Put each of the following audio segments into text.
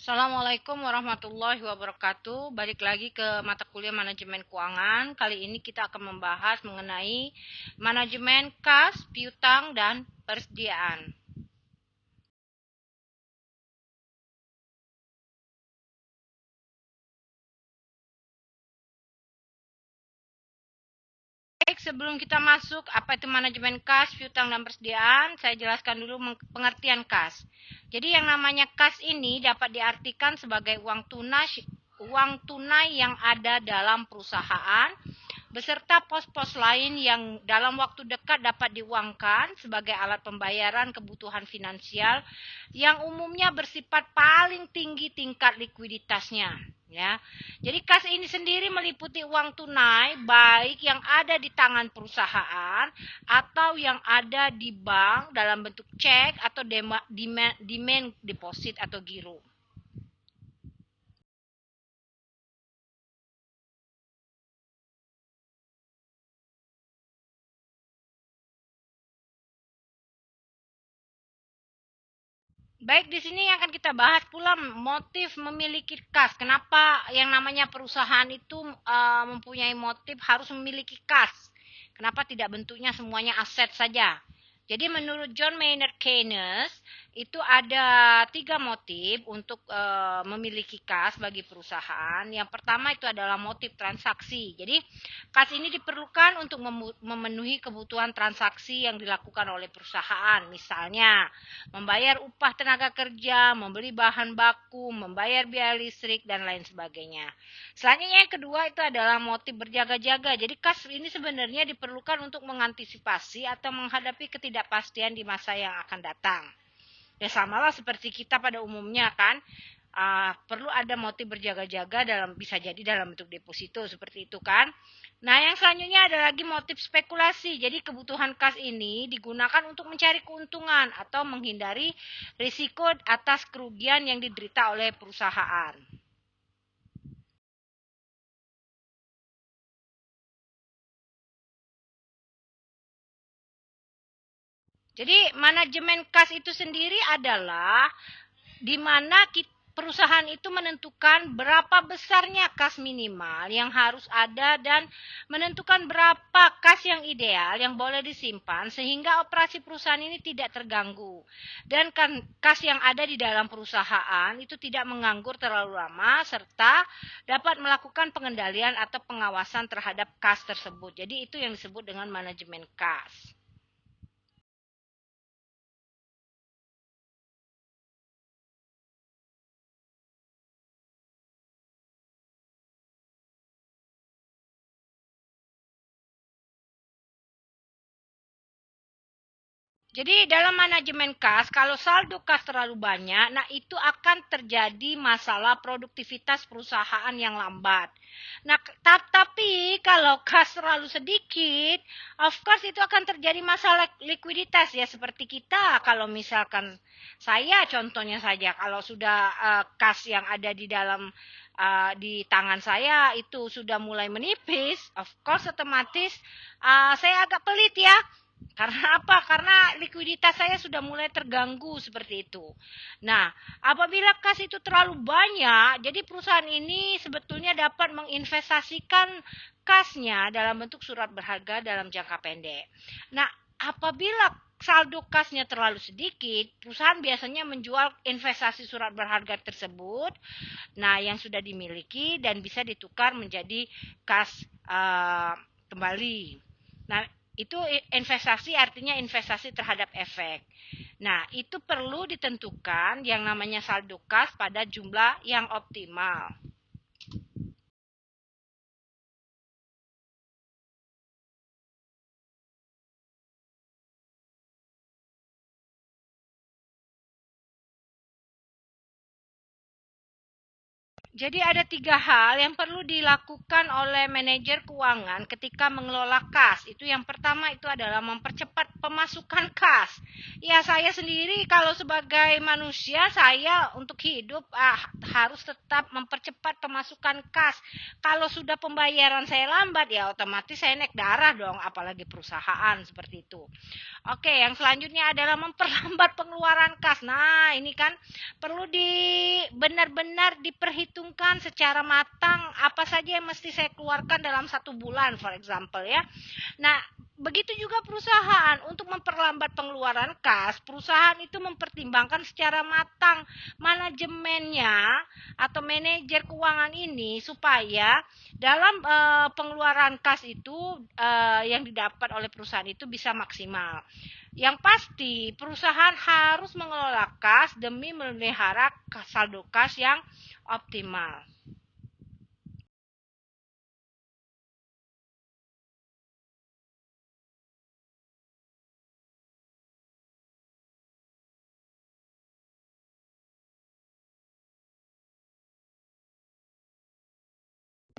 Assalamualaikum warahmatullahi wabarakatuh. Balik lagi ke mata kuliah manajemen keuangan. Kali ini kita akan membahas mengenai manajemen kas, piutang, dan persediaan. Baik, sebelum kita masuk apa itu manajemen kas, piutang, dan persediaan, saya jelaskan dulu pengertian kas. Jadi yang namanya kas ini dapat diartikan sebagai uang tunai yang ada dalam perusahaan beserta pos-pos lain yang dalam waktu dekat dapat diuangkan sebagai alat pembayaran kebutuhan finansial yang umumnya bersifat paling tinggi tingkat likuiditasnya, ya. Jadi kas ini sendiri meliputi uang tunai baik yang ada di tangan perusahaan atau yang ada di bank dalam bentuk cek atau demand deposit atau giro. Baik, di sini akan kita bahas pula motif memiliki kas. Kenapa yang namanya perusahaan itu mempunyai motif harus memiliki kas? Kenapa tidak bentuknya semuanya aset saja? Jadi menurut John Maynard Keynes itu ada tiga motif untuk memiliki kas bagi perusahaan. Yang pertama itu adalah motif transaksi. Jadi kas ini diperlukan untuk memenuhi kebutuhan transaksi yang dilakukan oleh perusahaan. Misalnya membayar upah tenaga kerja, membeli bahan baku, membayar biaya listrik, dan lain sebagainya. Selanjutnya yang kedua itu adalah motif berjaga-jaga. Jadi kas ini sebenarnya diperlukan untuk mengantisipasi atau menghadapi ketidakpastian di masa yang akan datang. Ya samalah seperti kita pada umumnya kan, perlu ada motif berjaga-jaga bisa jadi dalam bentuk deposito seperti itu kan. Nah, yang selanjutnya ada lagi motif spekulasi. Jadi kebutuhan kas ini digunakan untuk mencari keuntungan atau menghindari risiko atas kerugian yang diderita oleh perusahaan. Jadi manajemen kas itu sendiri adalah di mana perusahaan itu menentukan berapa besarnya kas minimal yang harus ada dan menentukan berapa kas yang ideal yang boleh disimpan sehingga operasi perusahaan ini tidak terganggu. Dan kan kas yang ada di dalam perusahaan itu tidak menganggur terlalu lama serta dapat melakukan pengendalian atau pengawasan terhadap kas tersebut. Jadi itu yang disebut dengan manajemen kas. Jadi dalam manajemen kas, kalau saldo kas terlalu banyak, nah itu akan terjadi masalah produktivitas perusahaan yang lambat. Nah, tapi kalau kas terlalu sedikit, of course itu akan terjadi masalah likuiditas ya seperti kita. Kalau misalkan saya contohnya saja, kalau sudah kas yang ada di dalam di tangan saya itu sudah mulai menipis, of course otomatis saya agak pelit ya. Karena apa? Karena likuiditas saya sudah mulai terganggu seperti itu. Nah, apabila kas itu terlalu banyak, jadi perusahaan ini sebetulnya dapat menginvestasikan kasnya dalam bentuk surat berharga dalam jangka pendek. Nah, apabila saldo kasnya terlalu sedikit, perusahaan biasanya menjual investasi surat berharga tersebut, nah yang sudah dimiliki dan bisa ditukar menjadi kas kembali. Nah, itu investasi artinya investasi terhadap efek. Nah, itu perlu ditentukan yang namanya saldo kas pada jumlah yang optimal. Jadi ada 3 hal yang perlu dilakukan oleh manajer keuangan ketika mengelola kas. Itu yang pertama itu adalah mempercepat pemasukan kas. Ya saya sendiri kalau sebagai manusia saya untuk hidup harus tetap mempercepat pemasukan kas. Kalau sudah pembayaran saya lambat ya otomatis saya naik darah dong, apalagi perusahaan seperti itu. Oke, yang selanjutnya adalah memperlambat pengeluaran kas. Nah, ini kan perlu benar-benar diperhitungkan secara matang apa saja yang mesti saya keluarkan dalam 1 bulan, for example ya. Nah, begitu juga perusahaan untuk memperlambat pengeluaran kas, perusahaan itu mempertimbangkan secara matang manajemennya atau manajer keuangan ini supaya dalam pengeluaran kas itu yang didapat oleh perusahaan itu bisa maksimal. Yang pasti, perusahaan harus mengelola kas demi memelihara saldo kas yang optimal.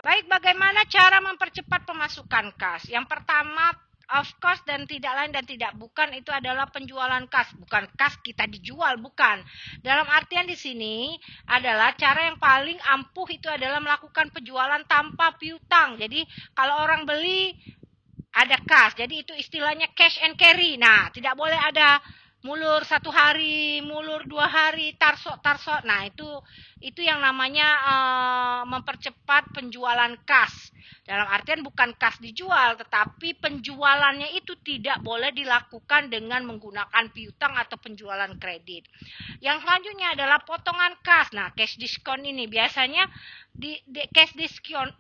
Baik, bagaimana cara mempercepat pemasukan kas? Yang pertama, of course, dan tidak lain dan tidak bukan itu adalah penjualan kas. Bukan kas kita dijual, bukan. Dalam artian di sini adalah cara yang paling ampuh itu adalah melakukan penjualan tanpa piutang. Jadi kalau orang beli ada kas. Jadi itu istilahnya cash and carry. Nah, tidak boleh ada mulur 1 hari, mulur 2 hari, tarsok. Nah, itu yang namanya mempercepat penjualan kas. Dalam artian bukan kas dijual, tetapi penjualannya itu tidak boleh dilakukan dengan menggunakan piutang atau penjualan kredit. Yang selanjutnya adalah potongan kas. Nah, cash diskon ini biasanya di cash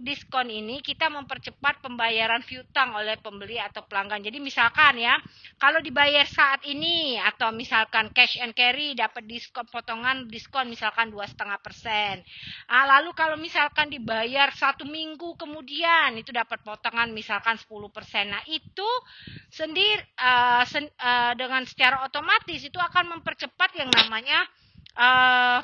diskon ini kita mempercepat pembayaran piutang oleh pembeli atau pelanggan. Jadi misalkan ya, kalau dibayar saat ini atau misalkan cash and carry dapat potongan diskon misalkan 2,5%. Lalu kalau misalkan dibayar 1 minggu kemudian itu dapat potongan misalkan 10%. Nah, itu sendiri dengan secara otomatis itu akan mempercepat yang namanya uh,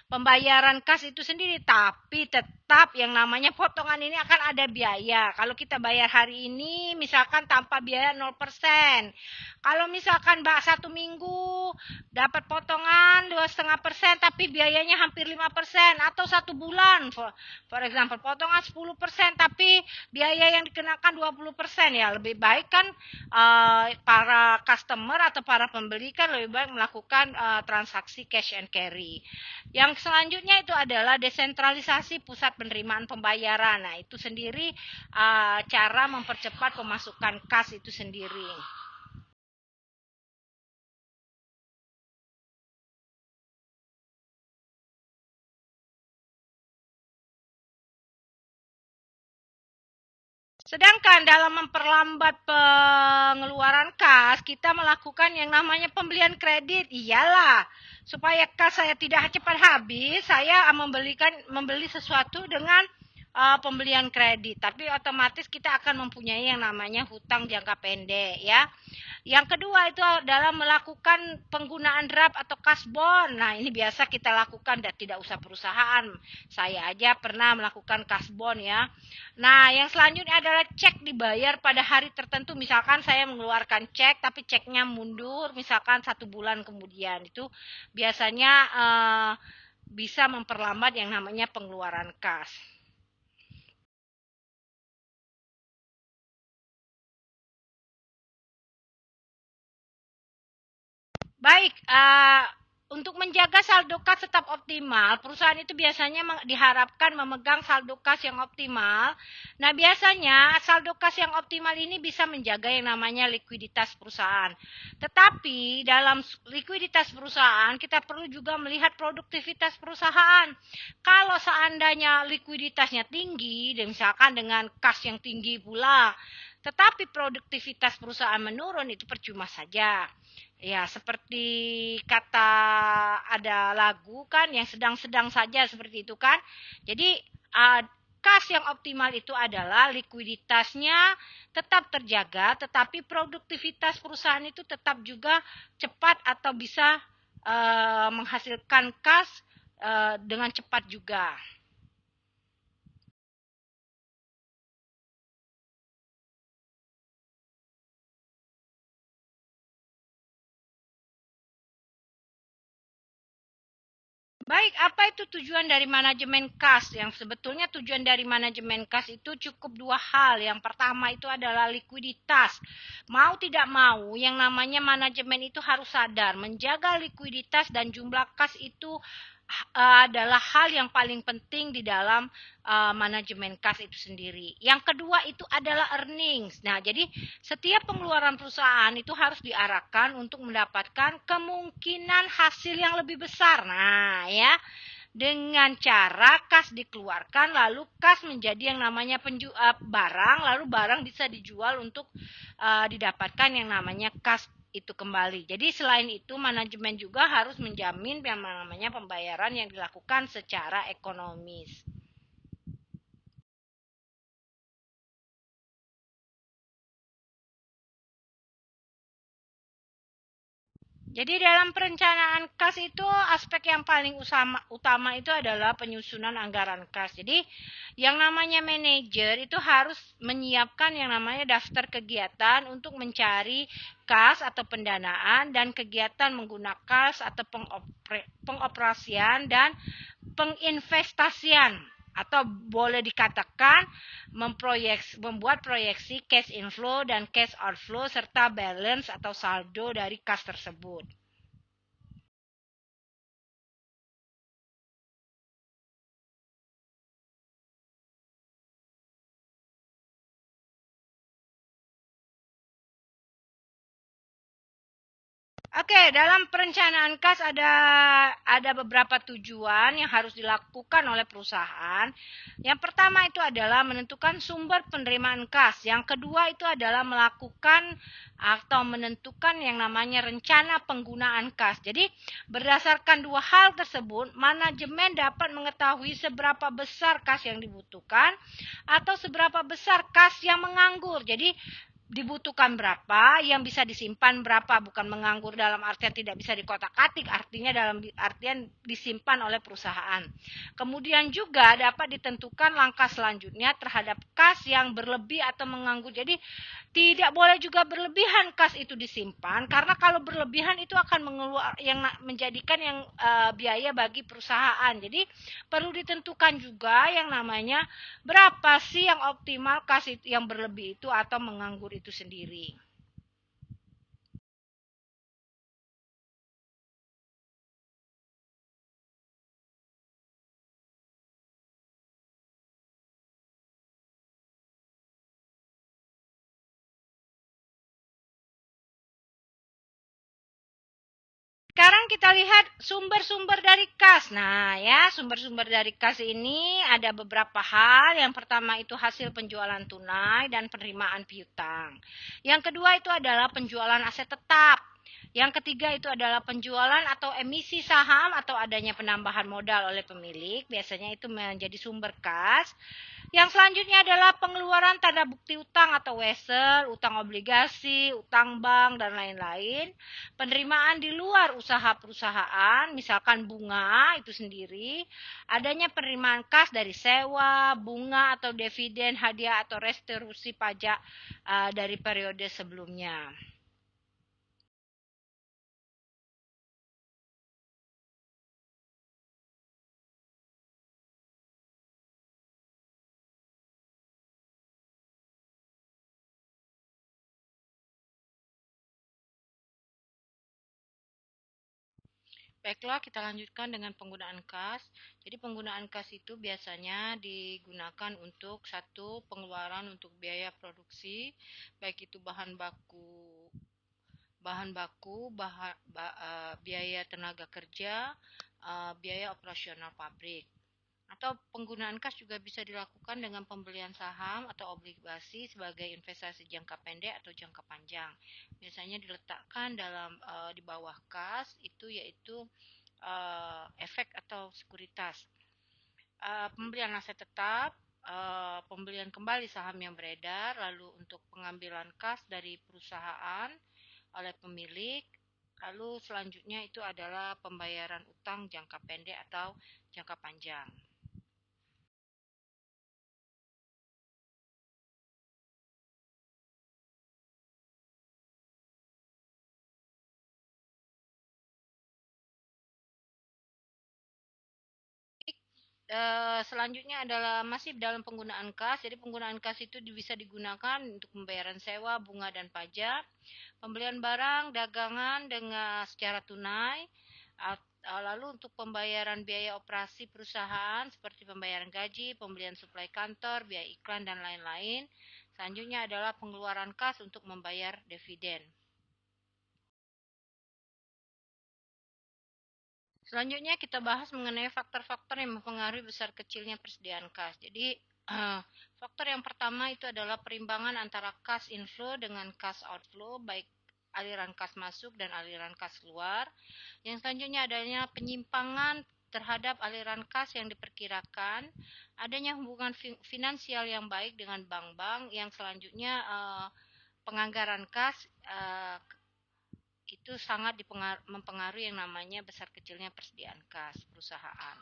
pembayaran kas itu sendiri, tapi tetap yang namanya potongan ini akan ada biaya. Kalau kita bayar hari ini misalkan tanpa biaya 0%. Kalau misalkan 1 minggu dapat potongan 2,5% tapi biayanya hampir 5%, atau 1 bulan for example potongan 10% tapi biaya yang dikenakan 20%, ya lebih baik kan para customer atau para pembeli kan lebih baik melakukan transaksi cash and carry. Yang selanjutnya itu adalah desentralisasi pusat penerimaan pembayaran. Nah, itu sendiri cara mempercepat pemasukan kas itu sendiri. Sedangkan dalam memperlambat pengeluaran kas, kita melakukan yang namanya pembelian kredit. Iyalah, supaya kas saya tidak cepat habis, saya membeli sesuatu dengan pembelian kredit. Tapi otomatis kita akan mempunyai yang namanya hutang jangka pendek ya. Yang kedua itu adalah melakukan penggunaan draft atau kasbon. Nah, ini biasa kita lakukan dan tidak usah perusahaan. Saya aja pernah melakukan kasbon ya. Nah, yang selanjutnya adalah cek dibayar pada hari tertentu. Misalkan saya mengeluarkan cek, tapi ceknya mundur, misalkan 1 bulan kemudian. Itu biasanya bisa memperlambat yang namanya pengeluaran kas. Baik, untuk menjaga saldo kas tetap optimal, perusahaan itu biasanya diharapkan memegang saldo kas yang optimal. Nah, biasanya saldo kas yang optimal ini bisa menjaga yang namanya likuiditas perusahaan. Tetapi dalam likuiditas perusahaan, kita perlu juga melihat produktivitas perusahaan. Kalau seandainya likuiditasnya tinggi, dan misalkan dengan kas yang tinggi pula, tetapi produktivitas perusahaan menurun, itu percuma saja. Ya, seperti kata ada lagu kan yang sedang-sedang saja seperti itu kan. Jadi kas yang optimal itu adalah likuiditasnya tetap terjaga, tetapi produktivitas perusahaan itu tetap juga cepat atau bisa menghasilkan kas dengan cepat juga. Baik, apa itu tujuan dari manajemen kas? Yang sebetulnya tujuan dari manajemen kas itu cukup dua hal. Yang pertama itu adalah likuiditas. Mau tidak mau, yang namanya manajemen itu harus sadar menjaga likuiditas dan jumlah kas itu adalah hal yang paling penting di dalam manajemen kas itu sendiri. Yang kedua itu adalah earnings. Nah, jadi setiap pengeluaran perusahaan itu harus diarahkan untuk mendapatkan kemungkinan hasil yang lebih besar. Nah, ya, dengan cara kas dikeluarkan lalu kas menjadi yang namanya barang, lalu barang bisa dijual untuk didapatkan yang namanya kas itu kembali. Jadi selain itu manajemen juga harus menjamin yang namanya pembayaran yang dilakukan secara ekonomis. Jadi dalam perencanaan kas itu aspek yang paling utama itu adalah penyusunan anggaran kas. Jadi yang namanya manajer itu harus menyiapkan yang namanya daftar kegiatan untuk mencari kas atau pendanaan dan kegiatan menggunakan kas atau pengoperasian dan penginvestasian atau boleh dikatakan membuat proyeksi cash inflow dan cash outflow serta balance atau saldo dari kas tersebut. Oke, dalam perencanaan kas ada beberapa tujuan yang harus dilakukan oleh perusahaan. Yang pertama itu adalah menentukan sumber penerimaan kas. Yang kedua itu adalah melakukan atau menentukan yang namanya rencana penggunaan kas. Jadi, berdasarkan dua hal tersebut, manajemen dapat mengetahui seberapa besar kas yang dibutuhkan atau seberapa besar kas yang menganggur. Jadi, dibutuhkan berapa, yang bisa disimpan berapa, bukan menganggur dalam artian tidak bisa dikotak-atik, artinya dalam artian disimpan oleh perusahaan. Kemudian juga dapat ditentukan langkah selanjutnya terhadap kas yang berlebih atau menganggur. Jadi tidak boleh juga berlebihan kas itu disimpan karena kalau berlebihan itu akan yang menjadikan yang biaya bagi perusahaan. Jadi perlu ditentukan juga yang namanya berapa sih yang optimal kas yang berlebih itu atau menganggur itu sendiri. Sekarang kita lihat sumber-sumber dari kas. Nah, ya, sumber-sumber dari kas ini ada beberapa hal. Yang pertama itu hasil penjualan tunai dan penerimaan piutang. Yang kedua itu adalah penjualan aset tetap. Yang ketiga itu adalah penjualan atau emisi saham atau adanya penambahan modal oleh pemilik. Biasanya itu menjadi sumber kas. Yang selanjutnya adalah pengeluaran tanda bukti utang atau wesel, utang obligasi, utang bank, dan lain-lain. Penerimaan di luar usaha perusahaan, misalkan bunga itu sendiri. Adanya penerimaan kas dari sewa, bunga atau dividen, hadiah atau restitusi pajak dari periode sebelumnya. Baiklah, kita lanjutkan dengan penggunaan kas. Jadi penggunaan kas itu biasanya digunakan untuk satu pengeluaran untuk biaya produksi, baik itu biaya tenaga kerja, biaya operasional pabrik. Atau penggunaan kas juga bisa dilakukan dengan pembelian saham atau obligasi sebagai investasi jangka pendek atau jangka panjang. Biasanya diletakkan di bawah kas itu yaitu efek atau sekuritas. Pembelian aset tetap, pembelian kembali saham yang beredar, lalu untuk pengambilan kas dari perusahaan oleh pemilik, Lalu selanjutnya itu adalah pembayaran utang jangka pendek atau jangka panjang. Selanjutnya adalah masih dalam penggunaan kas. Jadi penggunaan kas itu bisa digunakan untuk pembayaran sewa, bunga dan pajak, pembelian barang, dagangan dengan secara tunai, lalu untuk pembayaran biaya operasi perusahaan seperti pembayaran gaji, pembelian suplai kantor, biaya iklan dan lain-lain. Selanjutnya adalah pengeluaran kas untuk membayar dividen. Selanjutnya kita bahas mengenai faktor-faktor yang mempengaruhi besar kecilnya persediaan kas. Jadi faktor yang pertama itu adalah perimbangan antara kas inflow dengan kas outflow, baik aliran kas masuk dan aliran kas keluar. Yang selanjutnya adanya penyimpangan terhadap aliran kas yang diperkirakan, adanya hubungan finansial yang baik dengan bank-bank, yang selanjutnya penganggaran kas itu sangat mempengaruhi yang namanya besar kecilnya persediaan kas perusahaan.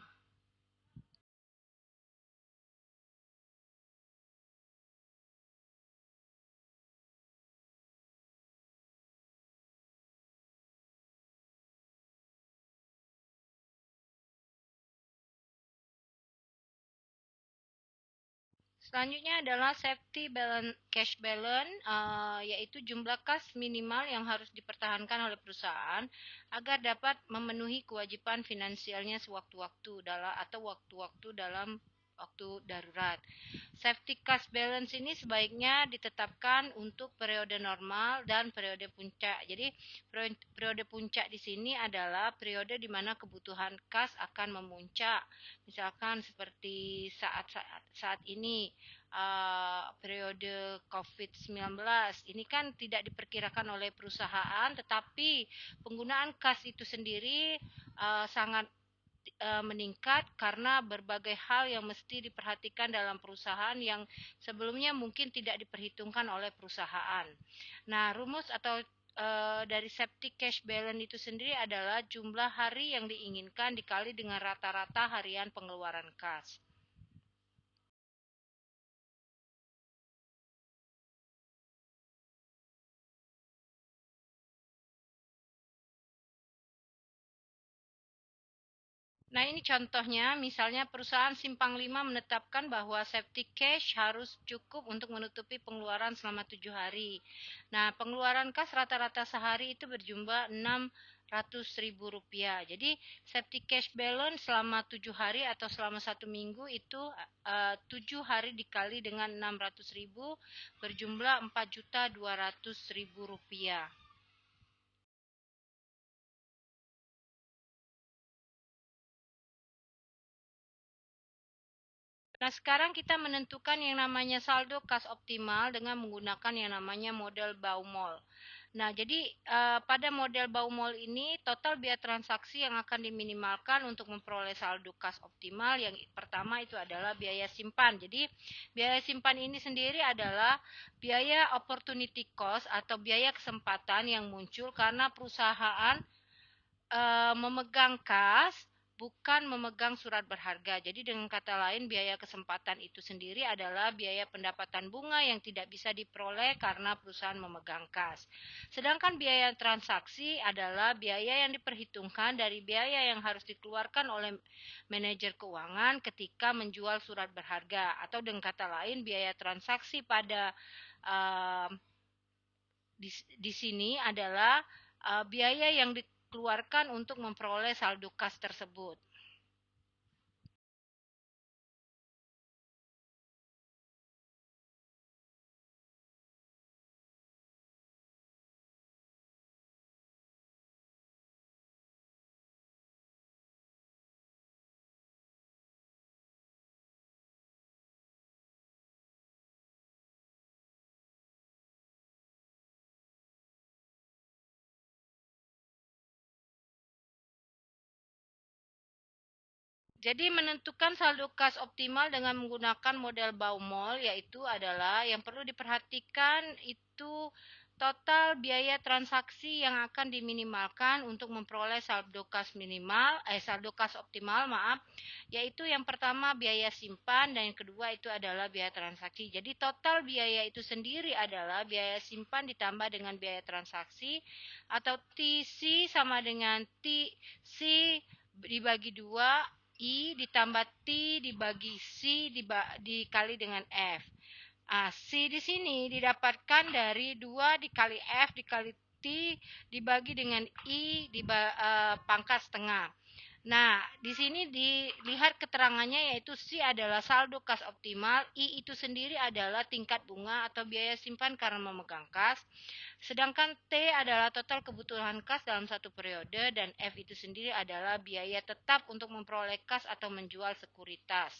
Selanjutnya adalah safety balance, cash balance, yaitu jumlah kas minimal yang harus dipertahankan oleh perusahaan agar dapat memenuhi kewajiban finansialnya sewaktu-waktu atau waktu-waktu dalam waktu darurat. Safety cash balance ini sebaiknya ditetapkan untuk periode normal dan periode puncak. Jadi periode puncak di sini adalah periode di mana kebutuhan kas akan memuncak. Misalkan seperti saat ini periode COVID-19 ini kan tidak diperkirakan oleh perusahaan, tetapi penggunaan kas itu sendiri sangat meningkat karena berbagai hal yang mesti diperhatikan dalam perusahaan yang sebelumnya mungkin tidak diperhitungkan oleh perusahaan. Nah, rumus atau dari safety cash balance itu sendiri adalah jumlah hari yang diinginkan dikali dengan rata-rata harian pengeluaran kas. Nah, ini contohnya, misalnya perusahaan Simpang 5 menetapkan bahwa safety cash harus cukup untuk menutupi pengeluaran selama 7 hari. Nah, pengeluaran kas rata-rata sehari itu berjumlah Rp600.000. Jadi, safety cash balance selama 7 hari atau selama 1 minggu itu 7 hari dikali dengan 600.000 berjumlah Rp4.200.000. Nah, sekarang kita menentukan yang namanya saldo kas optimal dengan menggunakan yang namanya model Baumol. Nah, jadi pada model Baumol ini total biaya transaksi yang akan diminimalkan untuk memperoleh saldo kas optimal yang pertama itu adalah biaya simpan. Jadi, biaya simpan ini sendiri adalah biaya opportunity cost atau biaya kesempatan yang muncul karena perusahaan memegang kas bukan memegang surat berharga. Jadi dengan kata lain biaya kesempatan itu sendiri adalah biaya pendapatan bunga yang tidak bisa diperoleh karena perusahaan memegang kas. Sedangkan biaya transaksi adalah biaya yang diperhitungkan dari biaya yang harus dikeluarkan oleh manajer keuangan ketika menjual surat berharga. Atau dengan kata lain biaya transaksi pada uh, di sini adalah biaya yang dikeluarkan untuk memperoleh saldo kas tersebut. Jadi menentukan saldo kas optimal dengan menggunakan model Baumol yaitu adalah yang perlu diperhatikan itu total biaya transaksi yang akan diminimalkan untuk memperoleh saldo kas optimal, maaf, yaitu yang pertama biaya simpan dan yang kedua itu adalah biaya transaksi. Jadi total biaya itu sendiri adalah biaya simpan ditambah dengan biaya transaksi atau TC sama dengan TC dibagi 2 I ditambah T dibagi C dikali dengan F. C di sini didapatkan dari 2 dikali F dikali T dibagi dengan I pangkat setengah. Nah, di sini dilihat keterangannya yaitu C adalah saldo kas optimal, I itu sendiri adalah tingkat bunga atau biaya simpan karena memegang kas, sedangkan T adalah total kebutuhan kas dalam satu periode dan F itu sendiri adalah biaya tetap untuk memperoleh kas atau menjual sekuritas.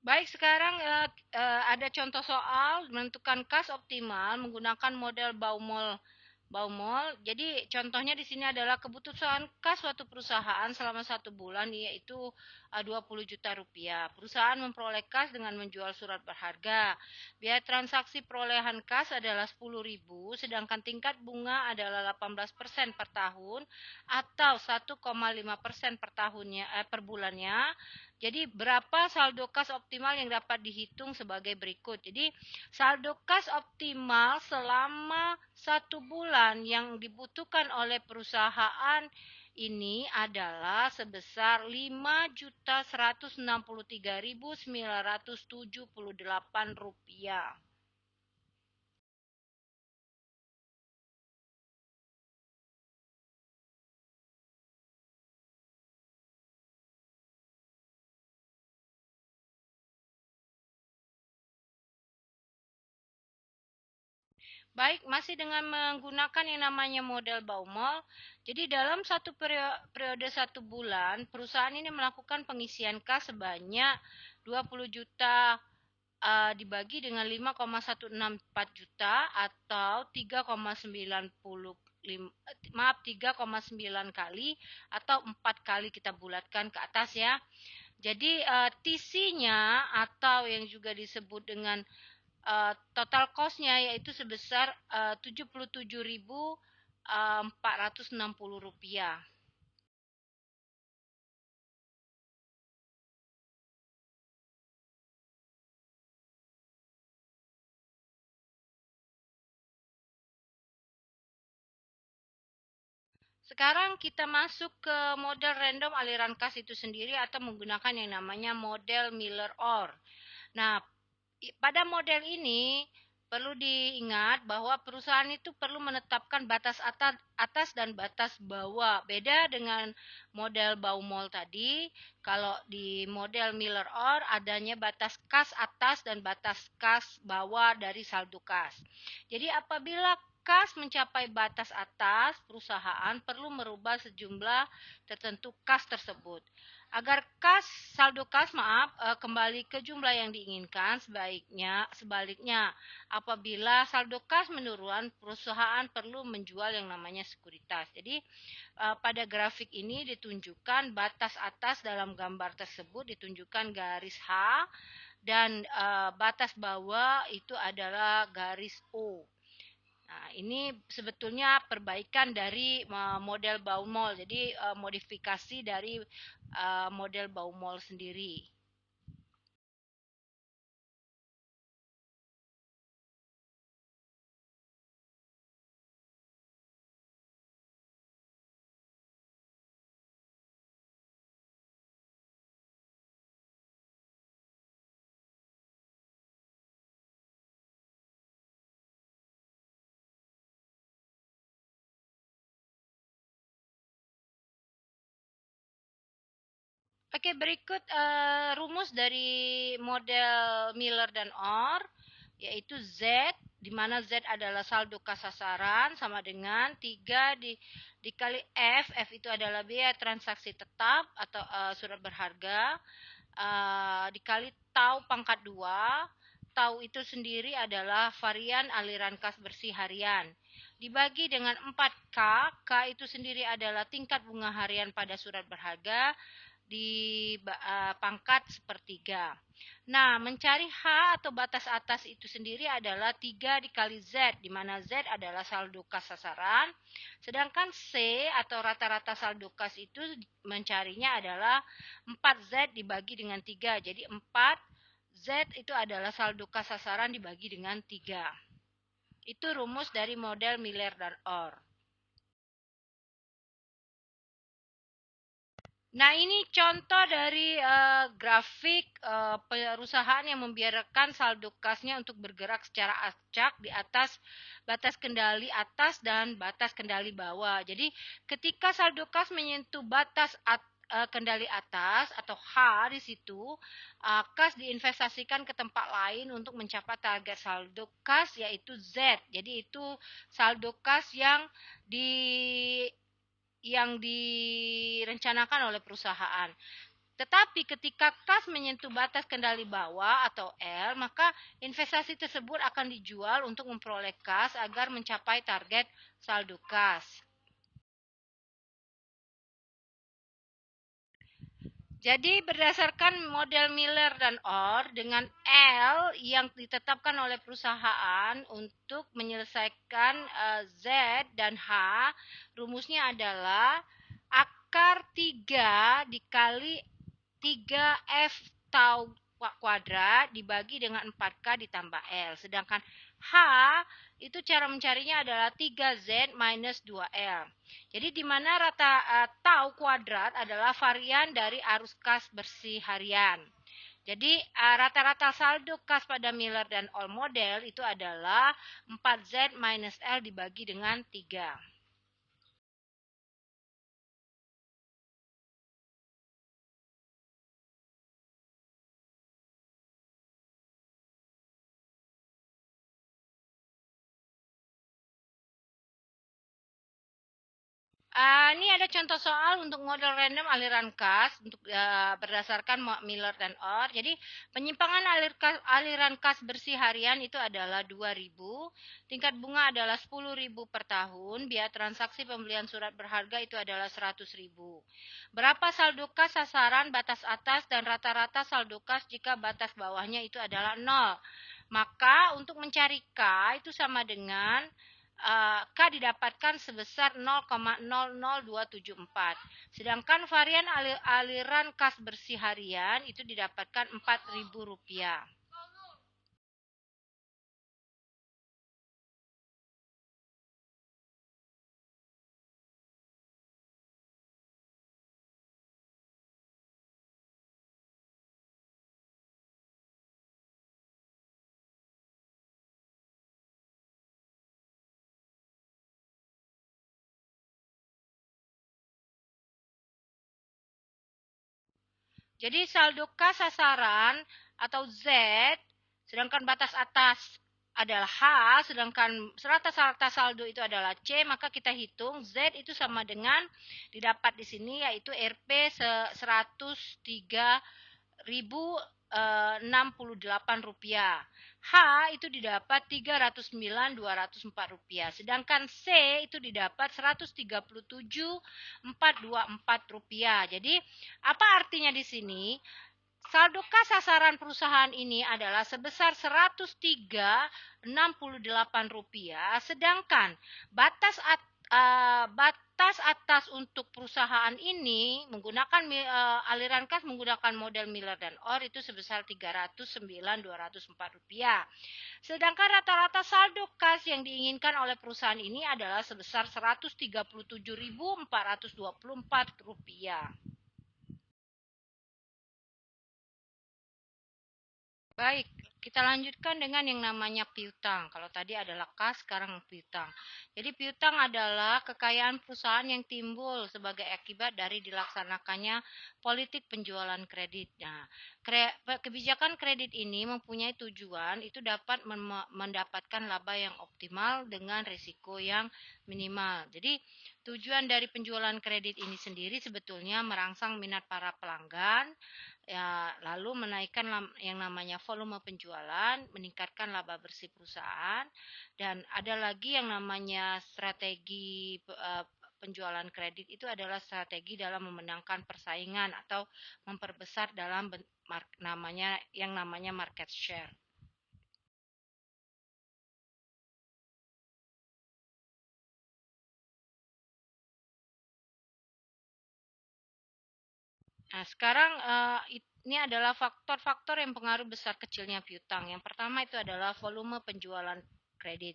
Baik, sekarang ada contoh soal menentukan kas optimal menggunakan model Baumol. Jadi contohnya di sini adalah kebutuhan kas suatu perusahaan selama 1 bulan yaitu 20 juta rupiah. Perusahaan memperoleh kas dengan menjual surat berharga. Biaya transaksi perolehan kas adalah 10.000, sedangkan tingkat bunga adalah 18% per tahun atau 1,5% per tahunnya per bulannya. Jadi berapa saldo kas optimal yang dapat dihitung sebagai berikut. Jadi saldo kas optimal selama 1 bulan yang dibutuhkan oleh perusahaan ini adalah sebesar 5.163.978 rupiah. Baik, masih dengan menggunakan yang namanya model Baumol. Jadi dalam satu periode 1 bulan, perusahaan ini melakukan pengisian kas sebanyak 20 juta dibagi dengan 5,164 juta atau 3,9 kali atau 4 kali kita bulatkan ke atas ya. Jadi TC-nya atau yang juga disebut dengan total cost-nya yaitu sebesar Rp77.460. Sekarang kita masuk ke model random aliran kas itu sendiri atau menggunakan yang namanya model Miller-Orr. Nah, pada model ini perlu diingat bahwa perusahaan itu perlu menetapkan batas atas dan batas bawah. Beda dengan model Baumol tadi, kalau di model Miller-Orr adanya batas kas atas dan batas kas bawah dari saldo kas. Jadi apabila kas mencapai batas atas, perusahaan perlu merubah sejumlah tertentu kas tersebut. Agar saldo kas kembali ke jumlah yang diinginkan, sebaliknya apabila saldo kas menurun, perusahaan perlu menjual yang namanya sekuritas. Jadi pada grafik ini ditunjukkan batas atas dalam gambar tersebut ditunjukkan garis H dan batas bawah itu adalah garis O. Nah, ini sebetulnya perbaikan dari model Baumol. Jadi modifikasi dari model Baumol sendiri. Oke, berikut rumus dari model Miller dan Orr, yaitu Z, di mana Z adalah saldo kas sasaran sama dengan 3 dikali F. F itu adalah biaya transaksi tetap atau surat berharga. dikali tau pangkat 2. Tau itu sendiri adalah varian aliran kas bersih harian. Dibagi dengan 4K, K itu sendiri adalah tingkat bunga harian pada surat berharga di pangkat sepertiga. Nah, mencari H atau batas atas itu sendiri adalah 3 dikali Z, di mana Z adalah saldo kas sasaran. Sedangkan C atau rata-rata saldo kas itu mencarinya adalah 4Z dibagi dengan 3. Jadi 4 Z itu adalah saldo kas sasaran dibagi dengan 3. Itu rumus dari model Miller dan Orr. Nah, ini contoh dari grafik perusahaan yang membiarkan saldo kasnya untuk bergerak secara acak di atas batas kendali atas dan batas kendali bawah. Jadi, ketika saldo kas menyentuh batas kendali atas atau H di situ, kas diinvestasikan ke tempat lain untuk mencapai target saldo kas yaitu Z. Jadi itu saldo kas yang direncanakan oleh perusahaan. Tetapi ketika kas menyentuh batas kendali bawah atau L, maka investasi tersebut akan dijual untuk memperoleh kas agar mencapai target saldo kas. Jadi berdasarkan model Miller dan Orr dengan L yang ditetapkan oleh perusahaan untuk menyelesaikan Z dan H, rumusnya adalah akar 3 dikali 3F tau kuadrat dibagi dengan 4K ditambah L. Sedangkan H itu cara mencarinya adalah 3Z minus 2L. Jadi di mana tau kuadrat adalah varian dari arus kas bersih harian. Jadi rata-rata saldo kas pada Miller dan Orr model itu adalah 4Z minus L dibagi dengan 3. Ini ada contoh soal untuk model random aliran kas untuk berdasarkan Miller dan Orr. Jadi penyimpangan aliran kas bersih harian itu adalah 2.000, tingkat bunga adalah 10.000 per tahun, biaya transaksi pembelian surat berharga itu adalah 100.000. Berapa saldo kas sasaran batas atas dan rata-rata saldo kas jika batas bawahnya itu adalah 0. Maka untuk mencari K itu sama dengan K didapatkan sebesar 0,00274. Sedangkan varian aliran kas bersih harian itu didapatkan Rp4.000. Jadi saldo kas sasaran atau Z, sedangkan batas atas adalah H, sedangkan rata-rata saldo itu adalah C, maka kita hitung Z itu sama dengan didapat di sini yaitu Rp 103.068 rupiah. H itu didapat 309.204 rupiah. Sedangkan C itu didapat 137.424 rupiah. Jadi apa artinya di sini? Saldo kas sasaran perusahaan ini adalah sebesar Rp103.068, sedangkan batas atas untuk perusahaan ini menggunakan aliran kas menggunakan model Miller dan Orr itu sebesar Rp309.204. Sedangkan rata-rata saldo kas yang diinginkan oleh perusahaan ini adalah sebesar Rp137.424. Baik, kita lanjutkan dengan yang namanya piutang. Kalau tadi adalah kas, sekarang piutang. Jadi piutang adalah kekayaan perusahaan yang timbul sebagai akibat dari dilaksanakannya politik penjualan kredit. Nah, kebijakan kredit ini mempunyai tujuan itu dapat mendapatkan laba yang optimal dengan risiko yang minimal. Jadi, tujuan dari penjualan kredit ini sendiri sebetulnya merangsang minat para pelanggan Ya, lalu menaikkan yang namanya volume penjualan, meningkatkan laba bersih perusahaan, dan ada lagi yang namanya strategi penjualan kredit itu adalah strategi dalam memenangkan persaingan atau memperbesar dalam namanya market share. Nah, sekarang ini adalah faktor-faktor yang pengaruh besar kecilnya piutang. Yang pertama itu adalah volume penjualan kredit.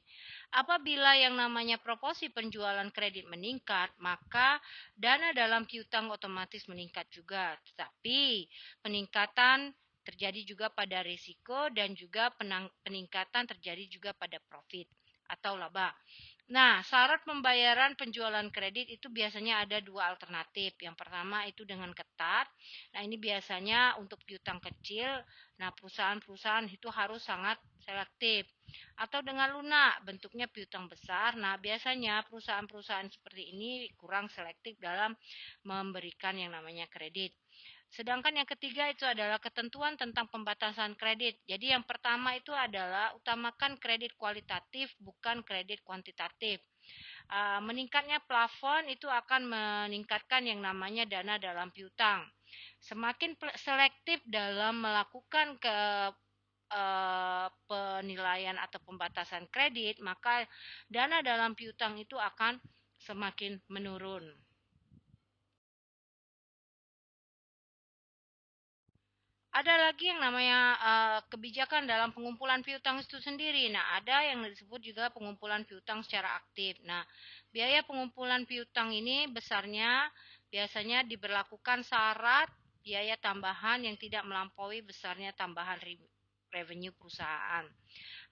Apabila yang namanya proporsi penjualan kredit meningkat, maka dana dalam piutang otomatis meningkat juga. Tetapi peningkatan terjadi juga pada risiko dan juga peningkatan terjadi juga pada profit atau laba. Nah, syarat pembayaran penjualan kredit itu biasanya ada dua alternatif. Yang pertama itu dengan ketat. Nah, ini biasanya untuk piutang kecil. Nah, perusahaan-perusahaan itu harus sangat selektif. Atau dengan lunak, bentuknya piutang besar. Nah, biasanya perusahaan-perusahaan seperti ini kurang selektif dalam memberikan yang namanya kredit. Sedangkan yang ketiga itu adalah ketentuan tentang pembatasan kredit. Jadi yang pertama itu adalah utamakan kredit kualitatif bukan kredit kuantitatif. Meningkatnya plafon itu akan meningkatkan yang namanya dana dalam piutang. Semakin selektif dalam melakukan penilaian atau pembatasan kredit, maka dana dalam piutang itu akan semakin menurun. Ada lagi yang namanya kebijakan dalam pengumpulan piutang itu sendiri. Nah, ada yang disebut juga pengumpulan piutang secara aktif. Nah, biaya pengumpulan piutang ini besarnya biasanya diberlakukan syarat biaya tambahan yang tidak melampaui besarnya tambahan revenue perusahaan.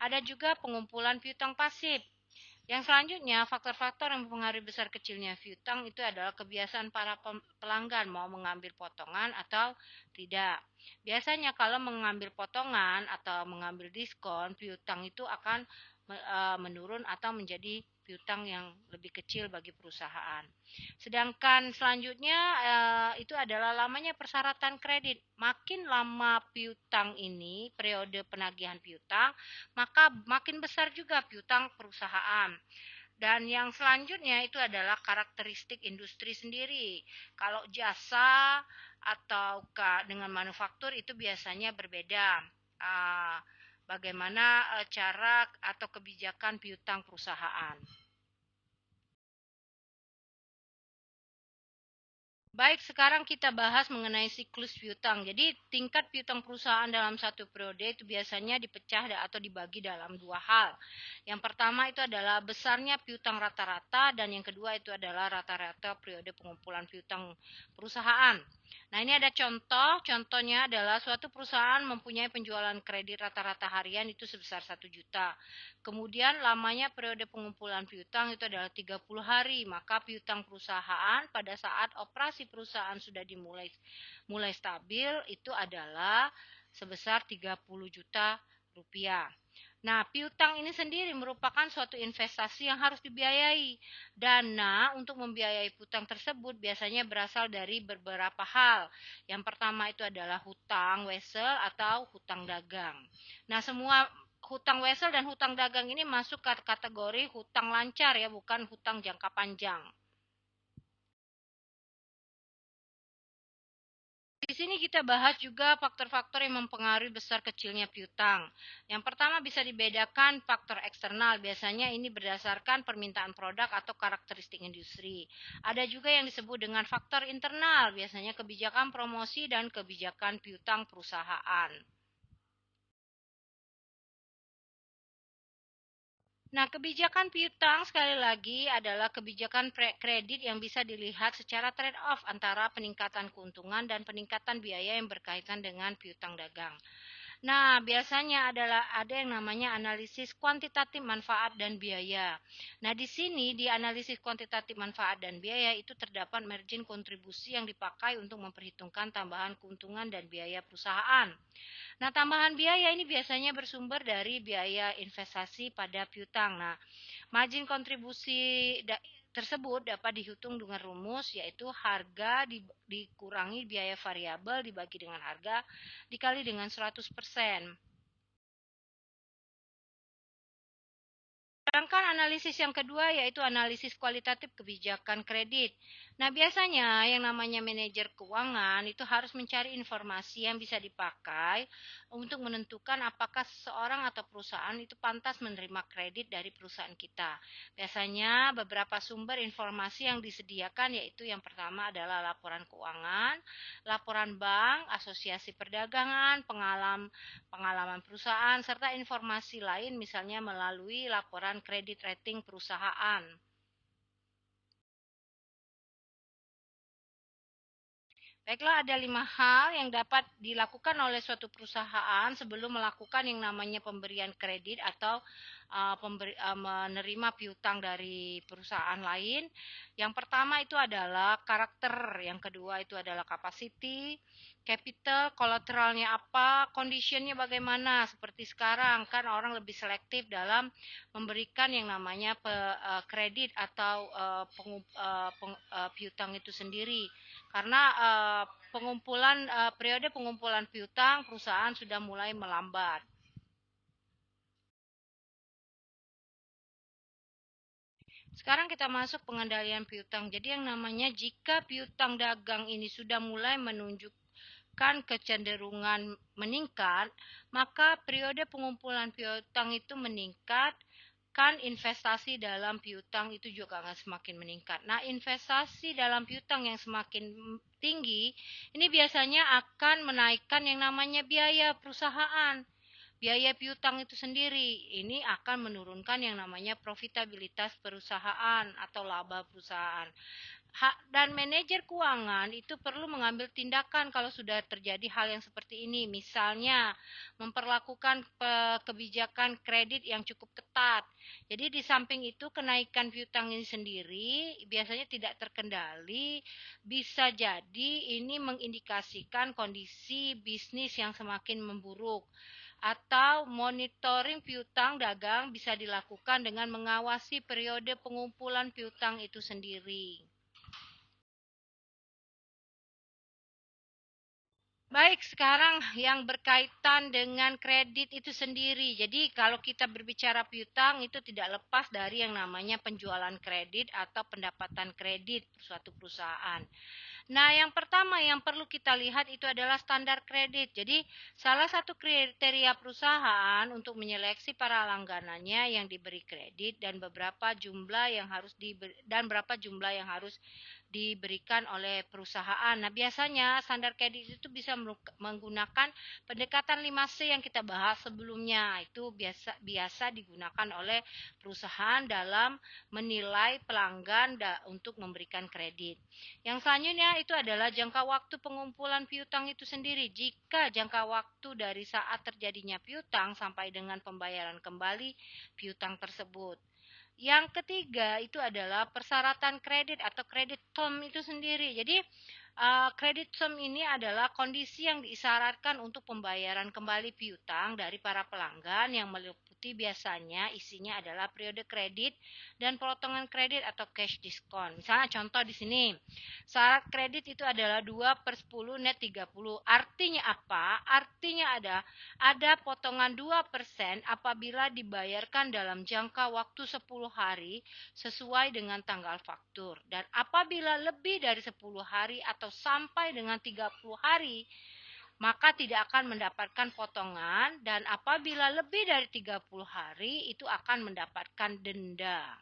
Ada juga pengumpulan piutang pasif. Yang selanjutnya, faktor-faktor yang mempengaruhi besar kecilnya piutang itu adalah kebiasaan para pelanggan mau mengambil potongan atau tidak. Biasanya kalau mengambil potongan atau mengambil diskon, piutang itu akan menurun atau menjadi piutang yang lebih kecil bagi perusahaan. Sedangkan selanjutnya itu adalah lamanya persyaratan kredit. Makin lama piutang ini, periode penagihan piutang, maka makin besar juga piutang perusahaan. Dan yang selanjutnya itu adalah karakteristik industri sendiri. Kalau jasa atau dengan manufaktur itu biasanya berbeda. Bagaimana cara atau kebijakan piutang perusahaan. Baik, sekarang kita bahas mengenai siklus piutang. Jadi, tingkat piutang perusahaan dalam satu periode itu biasanya dipecah atau dibagi dalam dua hal. Yang pertama itu adalah besarnya piutang rata-rata dan yang kedua itu adalah rata-rata periode pengumpulan piutang perusahaan. Nah, ini ada contoh. Contohnya adalah suatu perusahaan mempunyai penjualan kredit rata-rata harian itu sebesar 1 juta. Kemudian lamanya periode pengumpulan piutang itu adalah 30 hari. Maka piutang perusahaan pada saat operasi perusahaan sudah mulai stabil itu adalah sebesar 30 juta rupiah. Nah, piutang ini sendiri merupakan suatu investasi yang harus dibiayai. Dana untuk membiayai piutang tersebut biasanya berasal dari beberapa hal. Yang pertama itu adalah hutang wesel atau hutang dagang. Nah, semua hutang wesel dan hutang dagang ini masuk ke kategori hutang lancar ya, bukan hutang jangka panjang. Di sini kita bahas juga faktor-faktor yang mempengaruhi besar kecilnya piutang. Yang pertama bisa dibedakan faktor eksternal. Biasanya ini berdasarkan permintaan produk atau karakteristik industri. Ada juga yang disebut dengan faktor internal. Biasanya kebijakan promosi dan kebijakan piutang perusahaan. Nah, kebijakan piutang sekali lagi adalah kebijakan kredit yang bisa dilihat secara trade-off antara peningkatan keuntungan dan peningkatan biaya yang berkaitan dengan piutang dagang. Nah, biasanya adalah ada yang namanya analisis kuantitatif manfaat dan biaya. Nah, di sini di analisis kuantitatif manfaat dan biaya itu terdapat margin kontribusi yang dipakai untuk memperhitungkan tambahan keuntungan dan biaya perusahaan. Nah, tambahan biaya ini biasanya bersumber dari biaya investasi pada piutang. Nah, margin kontribusi tersebut dapat dihitung dengan rumus yaitu harga dikurangi biaya variabel dibagi dengan harga dikali dengan 100%. Sedangkan analisis yang kedua yaitu analisis kualitatif kebijakan kredit. Nah, biasanya yang namanya manajer keuangan itu harus mencari informasi yang bisa dipakai untuk menentukan apakah seseorang atau perusahaan itu pantas menerima kredit dari perusahaan kita. Biasanya beberapa sumber informasi yang disediakan yaitu yang pertama adalah laporan keuangan, laporan bank, asosiasi perdagangan, pengalaman perusahaan, serta informasi lain misalnya melalui laporan kredit rating perusahaan. Baiklah, ada 5 hal yang dapat dilakukan oleh suatu perusahaan sebelum melakukan yang namanya pemberian kredit atau menerima piutang dari perusahaan lain. Yang pertama itu adalah karakter, yang kedua itu adalah capacity, capital, kolateralnya apa, conditionnya bagaimana. Seperti sekarang kan orang lebih selektif dalam memberikan yang namanya kredit atau piutang itu sendiri. Karena periode pengumpulan piutang perusahaan sudah mulai melambat. Sekarang kita masuk pengendalian piutang. Jadi yang namanya jika piutang dagang ini sudah mulai menunjukkan kecenderungan meningkat, maka periode pengumpulan piutang itu meningkat, kan investasi dalam piutang itu juga akan semakin meningkat. Nah, investasi dalam piutang yang semakin tinggi, ini biasanya akan menaikkan yang namanya biaya perusahaan. Biaya piutang itu sendiri ini akan menurunkan yang namanya profitabilitas perusahaan atau laba perusahaan. Dan manajer keuangan itu perlu mengambil tindakan kalau sudah terjadi hal yang seperti ini. Misalnya, memperlakukan kebijakan kredit yang cukup ketat. Jadi di samping itu kenaikan piutang ini sendiri biasanya tidak terkendali, bisa jadi ini mengindikasikan kondisi bisnis yang semakin memburuk. Atau monitoring piutang dagang bisa dilakukan dengan mengawasi periode pengumpulan piutang itu sendiri. Baik, sekarang yang berkaitan dengan kredit itu sendiri. Jadi, kalau kita berbicara piutang itu tidak lepas dari yang namanya penjualan kredit atau pendapatan kredit suatu perusahaan. Nah, yang pertama yang perlu kita lihat itu adalah standar kredit. Jadi, salah satu kriteria perusahaan untuk menyeleksi para langganannya yang diberi kredit dan berapa jumlah yang harus diberikan oleh perusahaan. Nah, biasanya standar kredit itu bisa menggunakan pendekatan 5C yang kita bahas sebelumnya. Itu biasa digunakan oleh perusahaan dalam menilai pelanggan untuk memberikan kredit. Yang selanjutnya itu adalah jangka waktu pengumpulan piutang itu sendiri. Jika jangka waktu dari saat terjadinya piutang sampai dengan pembayaran kembali piutang tersebut. Yang ketiga itu adalah persyaratan kredit atau kredit term itu sendiri. Jadi kredit term ini adalah kondisi yang diisyaratkan untuk pembayaran kembali piutang dari para pelanggan yang meliputi biasanya isinya adalah periode kredit dan potongan kredit atau cash diskon. Misalnya contoh di sini, syarat kredit itu adalah 2/10 net 30. Artinya apa? Artinya ada potongan 2% apabila dibayarkan dalam jangka waktu 10 hari sesuai dengan tanggal faktur. Dan apabila lebih dari 10 hari atau sampai dengan 30 hari, maka tidak akan mendapatkan potongan dan apabila lebih dari 30 hari itu akan mendapatkan denda.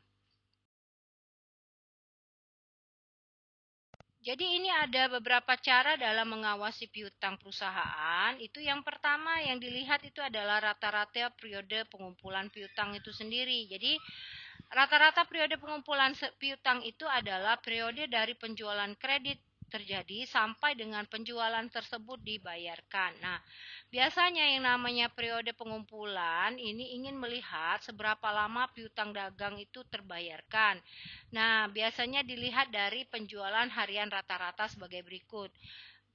Jadi ini ada beberapa cara dalam mengawasi piutang perusahaan. Itu yang pertama yang dilihat itu adalah rata-rata periode pengumpulan piutang itu sendiri. Jadi rata-rata periode pengumpulan piutang itu adalah periode dari penjualan kredit terjadi sampai dengan penjualan tersebut dibayarkan. Nah, biasanya yang namanya periode pengumpulan ini ingin melihat seberapa lama piutang dagang itu terbayarkan. Nah, biasanya dilihat dari penjualan harian rata-rata sebagai berikut.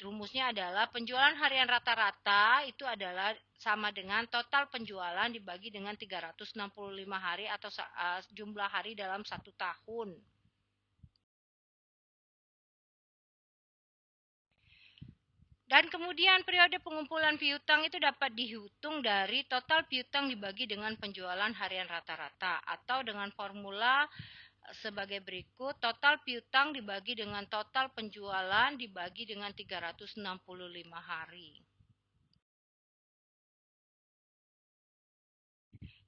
Rumusnya adalah penjualan harian rata-rata itu adalah sama dengan total penjualan dibagi dengan 365 hari atau jumlah hari dalam satu tahun. Dan kemudian periode pengumpulan piutang itu dapat dihitung dari total piutang dibagi dengan penjualan harian rata-rata atau dengan formula sebagai berikut: total piutang dibagi dengan total penjualan dibagi dengan 365 hari.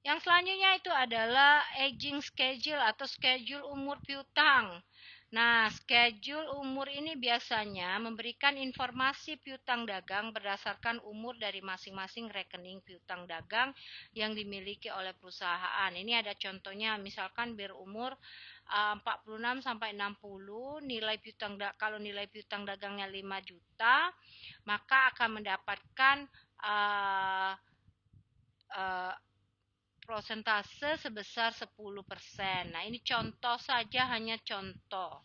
Yang selanjutnya itu adalah aging schedule atau schedule umur piutang. Nah, schedule umur ini biasanya memberikan informasi piutang dagang berdasarkan umur dari masing-masing rekening piutang dagang yang dimiliki oleh perusahaan. Ini ada contohnya, misalkan berumur 46 sampai 60, nilai piutang kalau nilai piutang dagangnya 5 juta, maka akan mendapatkan uh, uh, prosentase sebesar 10%. Nah, ini contoh saja, hanya contoh.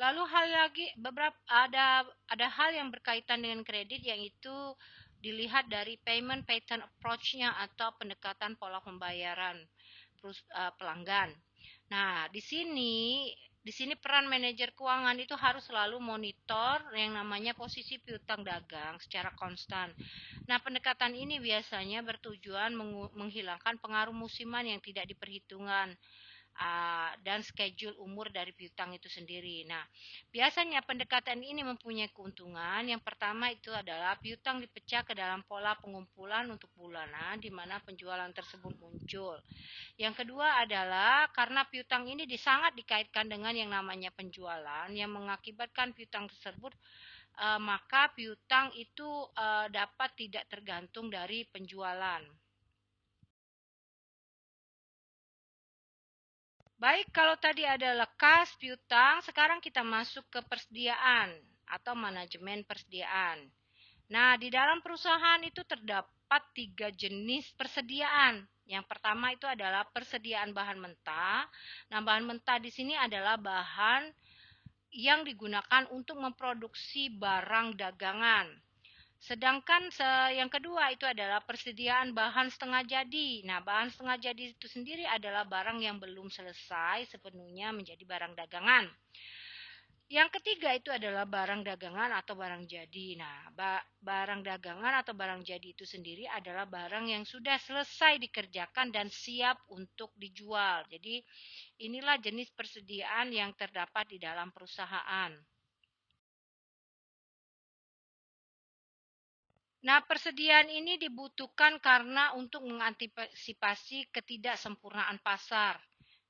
Lalu ada hal yang berkaitan dengan kredit, yang itu dilihat dari payment pattern approach-nya atau pendekatan pola pembayaran pelanggan. Nah, di sini peran manajer keuangan itu harus selalu monitor yang namanya posisi piutang dagang secara konstan. Nah, pendekatan ini biasanya bertujuan menghilangkan pengaruh musiman yang tidak diperhitungkan dan schedule umur dari piutang itu sendiri. Nah, biasanya pendekatan ini mempunyai keuntungan. Yang pertama itu adalah piutang dipecah ke dalam pola pengumpulan untuk bulanan di mana penjualan tersebut muncul. Yang kedua adalah karena piutang ini sangat dikaitkan dengan yang namanya penjualan yang mengakibatkan piutang tersebut, maka piutang itu dapat tidak tergantung dari penjualan. Baik, kalau tadi adalah kas piutang, sekarang kita masuk ke persediaan atau manajemen persediaan. Nah, di dalam perusahaan itu terdapat 3 jenis persediaan. Yang pertama itu adalah persediaan bahan mentah. Nah, bahan mentah di sini adalah bahan yang digunakan untuk memproduksi barang dagangan. Sedangkan yang kedua itu adalah persediaan bahan setengah jadi. Nah, bahan setengah jadi itu sendiri adalah barang yang belum selesai sepenuhnya menjadi barang dagangan. Yang ketiga itu adalah barang dagangan atau barang jadi. Nah, barang dagangan atau barang jadi itu sendiri adalah barang yang sudah selesai dikerjakan dan siap untuk dijual. Jadi, inilah jenis persediaan yang terdapat di dalam perusahaan. Nah, persediaan ini dibutuhkan karena untuk mengantisipasi ketidaksempurnaan pasar.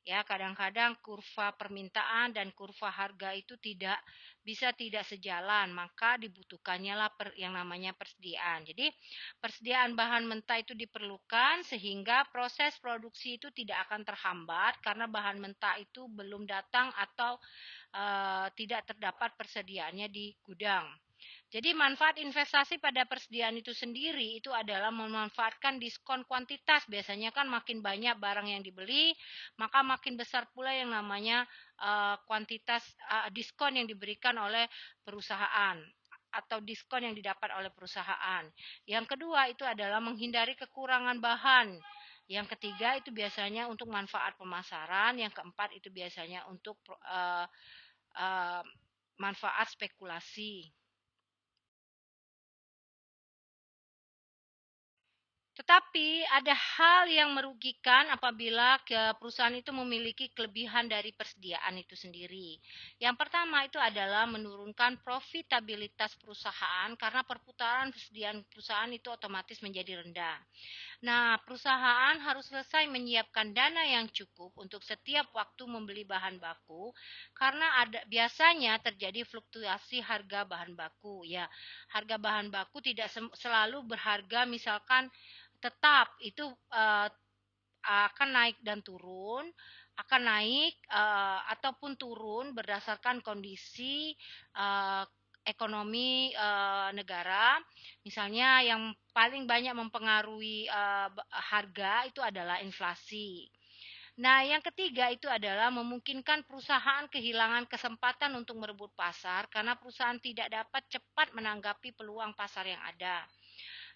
Ya, kadang-kadang kurva permintaan dan kurva harga itu tidak sejalan, maka dibutuhkannya lah yang namanya persediaan. Jadi, persediaan bahan mentah itu diperlukan sehingga proses produksi itu tidak akan terhambat karena bahan mentah itu belum datang atau tidak terdapat persediaannya di gudang. Jadi manfaat investasi pada persediaan itu sendiri itu adalah memanfaatkan diskon kuantitas. Biasanya kan makin banyak barang yang dibeli, maka makin besar pula yang namanya kuantitas diskon yang diberikan oleh perusahaan atau diskon yang didapat oleh perusahaan. Yang kedua itu adalah menghindari kekurangan bahan. Yang ketiga itu biasanya untuk manfaat pemasaran. Yang keempat itu biasanya untuk uh, manfaat spekulasi. Tetapi ada hal yang merugikan apabila perusahaan itu memiliki kelebihan dari persediaan itu sendiri. Yang pertama itu adalah menurunkan profitabilitas perusahaan karena perputaran persediaan perusahaan itu otomatis menjadi rendah. Nah, perusahaan harus selesai menyiapkan dana yang cukup untuk setiap waktu membeli bahan baku karena biasanya terjadi fluktuasi harga bahan baku. Ya, harga bahan baku tidak selalu berharga, misalkan tetap itu akan naik dan turun, akan naik ataupun turun berdasarkan kondisi ekonomi negara. Misalnya yang paling banyak mempengaruhi harga itu adalah inflasi. Nah, yang ketiga itu adalah memungkinkan perusahaan kehilangan kesempatan untuk merebut pasar karena perusahaan tidak dapat cepat menanggapi peluang pasar yang ada.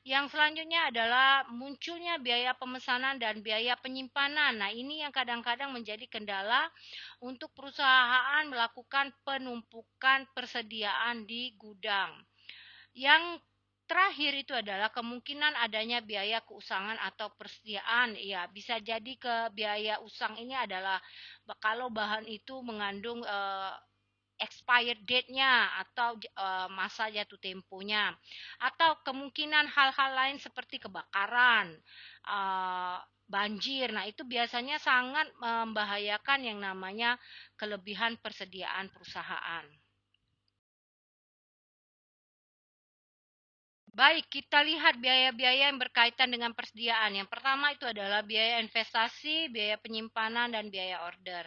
Yang selanjutnya adalah munculnya biaya pemesanan dan biaya penyimpanan. Nah, ini yang kadang-kadang menjadi kendala untuk perusahaan melakukan penumpukan persediaan di gudang. Yang terakhir itu adalah kemungkinan adanya biaya keusangan atau persediaan. Ya, bisa jadi ke biaya usang ini adalah kalau bahan itu mengandung expired date-nya atau masa jatuh temponya, atau kemungkinan hal-hal lain seperti kebakaran, uh, banjir. Nah, itu biasanya sangat membahayakan yang namanya kelebihan persediaan perusahaan. Baik, kita lihat biaya-biaya yang berkaitan dengan persediaan. Yang pertama itu adalah biaya investasi, biaya penyimpanan, dan biaya order.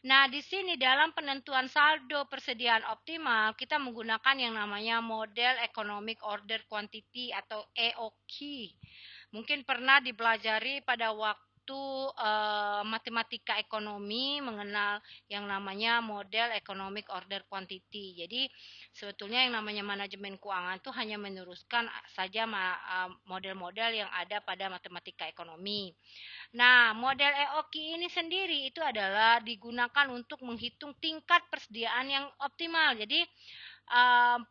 Nah, di sini dalam penentuan saldo persediaan optimal, kita menggunakan yang namanya model Economic Order Quantity atau EOQ. Mungkin pernah dipelajari pada waktu matematika ekonomi mengenal yang namanya model Economic Order Quantity. Jadi, sebetulnya yang namanya manajemen keuangan itu hanya meneruskan saja model-model yang ada pada matematika ekonomi. Nah, model EOQ ini sendiri itu adalah digunakan untuk menghitung tingkat persediaan yang optimal. Jadi,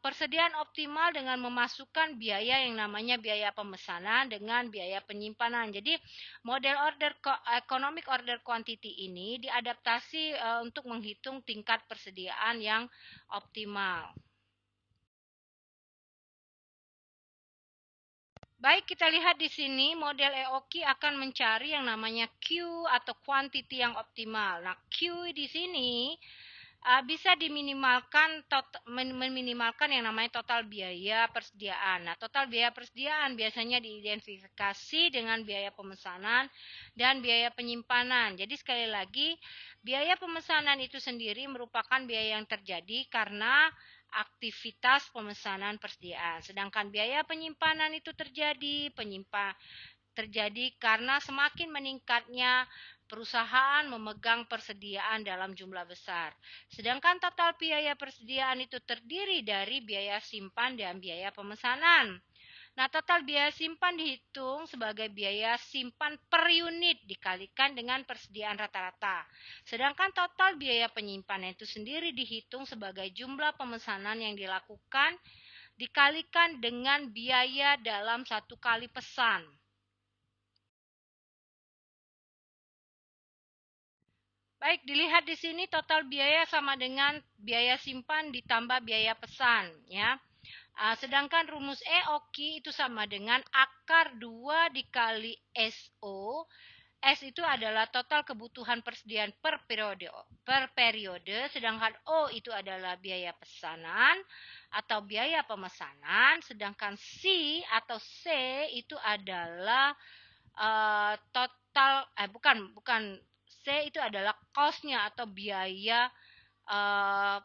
persediaan optimal dengan memasukkan biaya yang namanya biaya pemesanan dengan biaya penyimpanan. Jadi, model economic order quantity ini diadaptasi untuk menghitung tingkat persediaan yang optimal. Baik, kita lihat di sini model EOQ akan mencari yang namanya Q atau quantity yang optimal. Nah, Q di sini bisa diminimalkan meminimalkan yang namanya total biaya persediaan. Nah, total biaya persediaan biasanya diidentifikasi dengan biaya pemesanan dan biaya penyimpanan. Jadi sekali lagi, biaya pemesanan itu sendiri merupakan biaya yang terjadi karena aktivitas pemesanan persediaan. Sedangkan biaya penyimpanan itu terjadi karena semakin meningkatnya perusahaan memegang persediaan dalam jumlah besar. Sedangkan total biaya persediaan itu terdiri dari biaya simpan dan biaya pemesanan. Nah, total biaya simpan dihitung sebagai biaya simpan per unit dikalikan dengan persediaan rata-rata. Sedangkan total biaya penyimpanan itu sendiri dihitung sebagai jumlah pemesanan yang dilakukan dikalikan dengan biaya dalam satu kali pesan. Baik, dilihat di sini total biaya sama dengan biaya simpan ditambah biaya pesan, ya. Sedangkan rumus EOQ itu sama dengan akar 2 dikali SO. S itu adalah total kebutuhan persediaan per periode, sedangkan O itu adalah biaya pesanan atau biaya pemesanan, sedangkan C atau C itu adalah total bukan C itu adalah cost-nya atau biaya uh,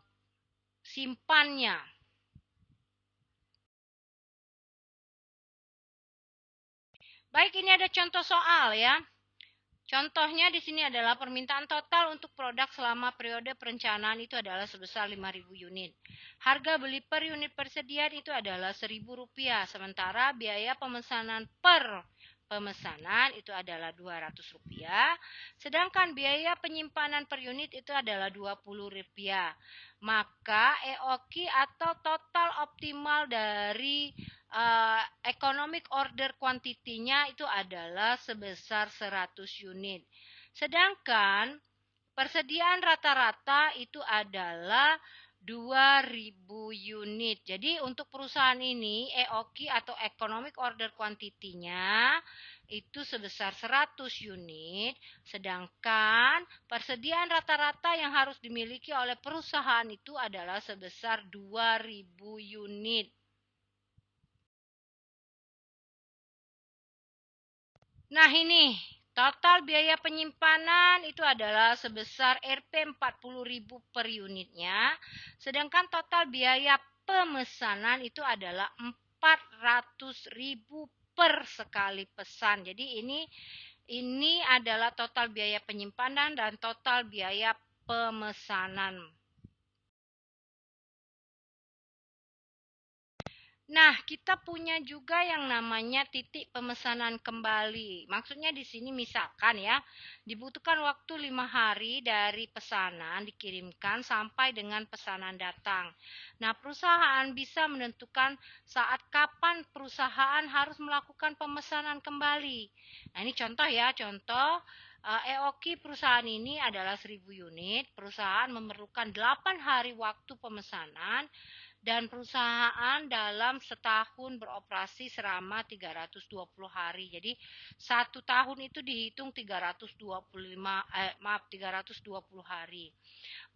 simpannya. Baik, ini ada contoh soal ya. Contohnya di sini adalah permintaan total untuk produk selama periode perencanaan itu adalah sebesar 5.000 unit. Harga beli per unit persediaan itu adalah Rp1.000, sementara biaya pemesanan per pemesanan itu adalah Rp200, sedangkan biaya penyimpanan per unit itu adalah Rp20. Maka EOQ atau total optimal dari economic order quantity-nya itu adalah sebesar 100 unit. Sedangkan persediaan rata-rata itu adalah 2.000 unit. Jadi untuk perusahaan ini EOQ atau economic order quantity-nya itu sebesar 100 unit, sedangkan persediaan rata-rata yang harus dimiliki oleh perusahaan itu adalah sebesar 2.000 unit. Nah, ini total biaya penyimpanan itu adalah sebesar Rp40.000 per unitnya. Sedangkan total biaya pemesanan itu adalah Rp400.000 per sekali pesan. Jadi ini adalah total biaya penyimpanan dan total biaya pemesanan. Nah, kita punya juga yang namanya titik pemesanan kembali. Maksudnya di sini misalkan ya, dibutuhkan waktu 5 hari dari pesanan dikirimkan sampai dengan pesanan datang. Nah, perusahaan bisa menentukan saat kapan perusahaan harus melakukan pemesanan kembali. Nah, ini contoh ya, contoh EOKI perusahaan ini adalah 1000 unit. Perusahaan memerlukan 8 hari waktu pemesanan dan perusahaan dalam setahun beroperasi selama 320 hari. Jadi satu tahun itu dihitung 320 hari.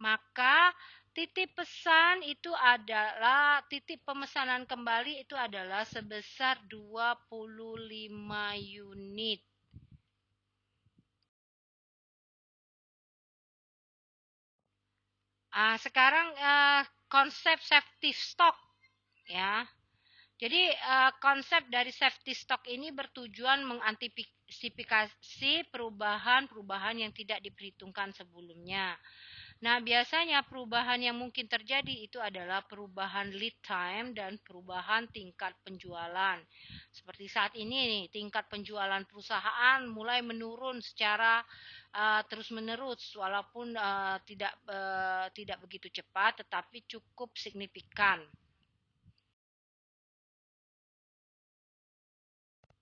Maka titip pesan itu adalah titip pemesanan kembali itu adalah sebesar 25 unit. Sekarang konsep safety stock ya. Jadi konsep dari safety stock ini bertujuan mengantisipasi perubahan-perubahan yang tidak diperhitungkan sebelumnya. Nah, biasanya perubahan yang mungkin terjadi itu adalah perubahan lead time dan perubahan tingkat penjualan. Seperti saat ini nih, tingkat penjualan perusahaan mulai menurun secara terus-menerus walaupun tidak begitu cepat tetapi cukup signifikan.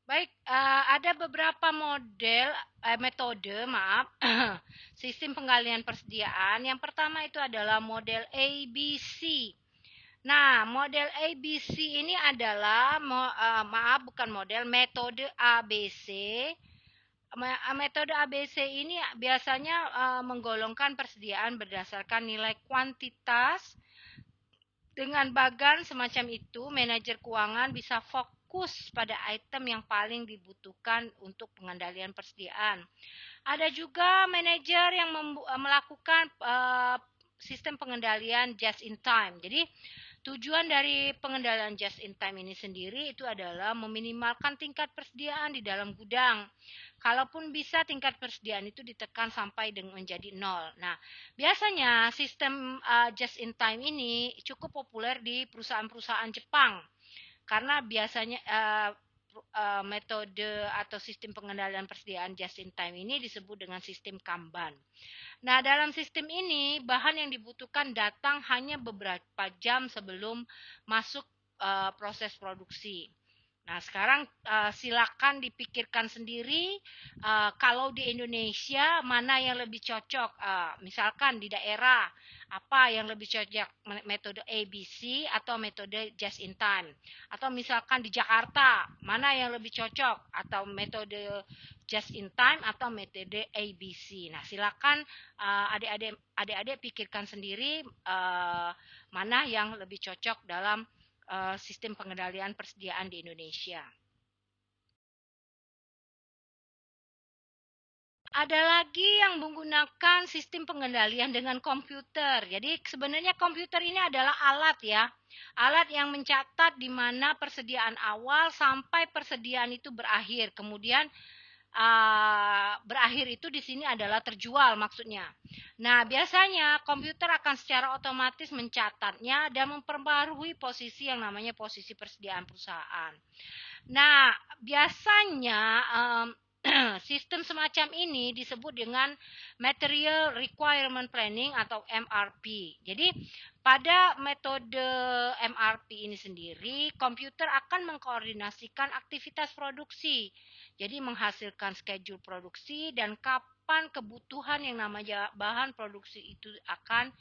Baik, ada beberapa metode, maaf, sistem penggalian persediaan. Yang pertama itu adalah model ABC. Nah, model ABC ini adalah, maaf, bukan model, metode ABC. Metode ABC ini biasanya menggolongkan persediaan berdasarkan nilai kuantitas. Dengan bagan semacam itu, manajer keuangan bisa fokus pada item yang paling dibutuhkan untuk pengendalian persediaan. Ada juga manajer yang melakukan sistem pengendalian just in time. Jadi tujuan dari pengendalian just in time ini sendiri itu adalah meminimalkan tingkat persediaan di dalam gudang. Kalaupun bisa tingkat persediaan itu ditekan sampai dengan menjadi nol. Nah, biasanya sistem just in time ini cukup populer di perusahaan-perusahaan Jepang karena biasanya metode atau sistem pengendalian persediaan just in time ini disebut dengan sistem Kanban. Nah, dalam sistem ini bahan yang dibutuhkan datang hanya beberapa jam sebelum masuk proses produksi. Nah, sekarang silakan dipikirkan sendiri kalau di Indonesia mana yang lebih cocok. Misalkan di daerah apa yang lebih cocok, metode ABC atau metode just in time. Atau misalkan di Jakarta mana yang lebih cocok, atau metode just in time atau metode ABC. Nah, silakan adik-adik pikirkan sendiri mana yang lebih cocok dalam sistem pengendalian persediaan di Indonesia. Ada lagi yang menggunakan sistem pengendalian dengan komputer. Jadi sebenarnya komputer ini adalah alat ya. Alat yang mencatat di mana persediaan awal sampai persediaan itu berakhir. Kemudian berakhir itu di sini adalah terjual maksudnya. Nah, biasanya komputer akan secara otomatis mencatatnya dan memperbarui posisi yang namanya posisi persediaan perusahaan. Nah, biasanya sistem semacam ini disebut dengan Material Requirement Planning atau MRP. Jadi, pada metode MRP ini sendiri, komputer akan mengkoordinasikan aktivitas produksi. Jadi, menghasilkan schedule produksi dan kapan kebutuhan yang namanya bahan produksi itu akan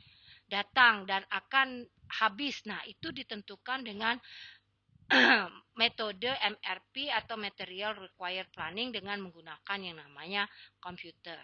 datang dan akan habis. Nah, itu ditentukan dengan metode MRP atau Material Required Planning dengan menggunakan yang namanya komputer.